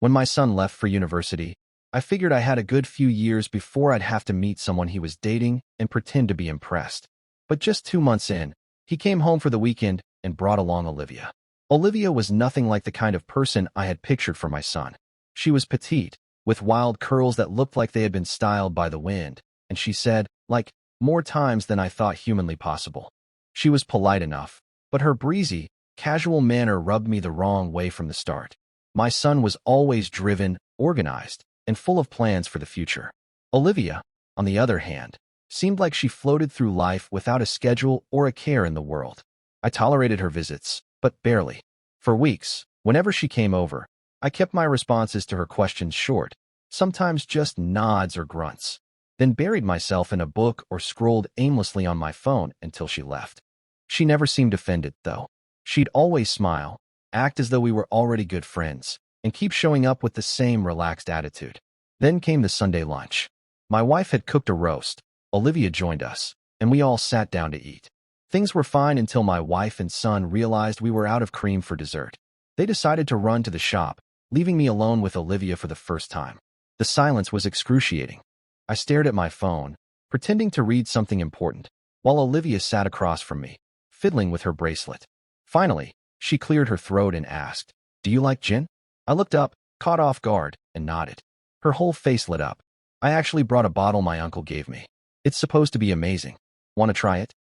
When my son left for university, I figured I had a good few years before I'd have to meet someone he was dating and pretend to be impressed. But just 2 months in, he came home for the weekend and brought along Olivia. Olivia was nothing like the kind of person I had pictured for my son. She was petite, with wild curls that looked like they had been styled by the wind, and she said, like, more times than I thought humanly possible. She was polite enough, but her breezy, casual manner rubbed me the wrong way from the start. My son was always driven, organized, and full of plans for the future. Olivia, on the other hand, seemed like she floated through life without a schedule or a care in the world. I tolerated her visits, but barely. For weeks, whenever she came over, I kept my responses to her questions short, sometimes just nods or grunts, then buried myself in a book or scrolled aimlessly on my phone until she left. She never seemed offended, though. She'd always smile, act as though we were already good friends, and keep showing up with the same relaxed attitude. Then came the Sunday lunch. My wife had cooked a roast, Olivia joined us, and we all sat down to eat. Things were fine until my wife and son realized we were out of cream for dessert. They decided to run to the shop, leaving me alone with Olivia for the first time. The silence was excruciating. I stared at my phone, pretending to read something important, while Olivia sat across from me, fiddling with her bracelet. Finally, she cleared her throat and asked, "Do you like gin?" I looked up, caught off guard, and nodded. Her whole face lit up. "I actually brought a bottle my uncle gave me. It's supposed to be amazing. Want to try it?"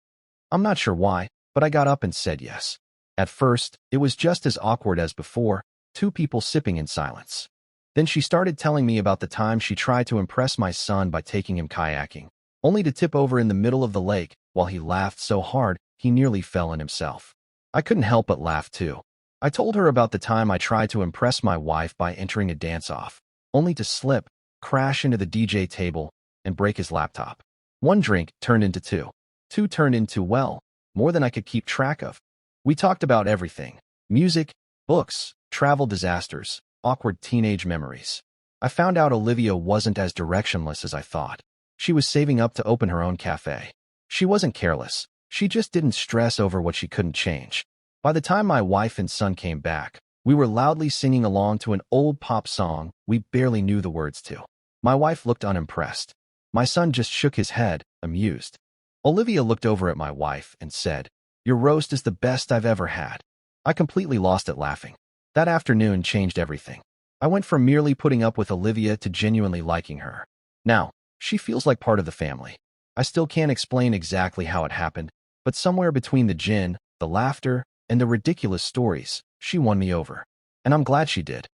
I'm not sure why, but I got up and said yes. At first, it was just as awkward as before, two people sipping in silence. Then she started telling me about the time she tried to impress my son by taking him kayaking, only to tip over in the middle of the lake while he laughed so hard he nearly fell in himself. I couldn't help but laugh too. I told her about the time I tried to impress my wife by entering a dance-off, only to slip, crash into the DJ table, and break his laptop. One drink turned into two. Two turned into, well, more than I could keep track of. We talked about everything: music, books, travel disasters, awkward teenage memories. I found out Olivia wasn't as directionless as I thought. She was saving up to open her own cafe. She wasn't careless. She just didn't stress over what she couldn't change. By the time my wife and son came back, we were loudly singing along to an old pop song we barely knew the words to. My wife looked unimpressed. My son just shook his head, amused. Olivia looked over at my wife and said, "Your roast is the best I've ever had." I completely lost it laughing. That afternoon changed everything. I went from merely putting up with Olivia to genuinely liking her. Now, she feels like part of the family. I still can't explain exactly how it happened, but somewhere between the gin, the laughter, and the ridiculous stories, she won me over. And I'm glad she did.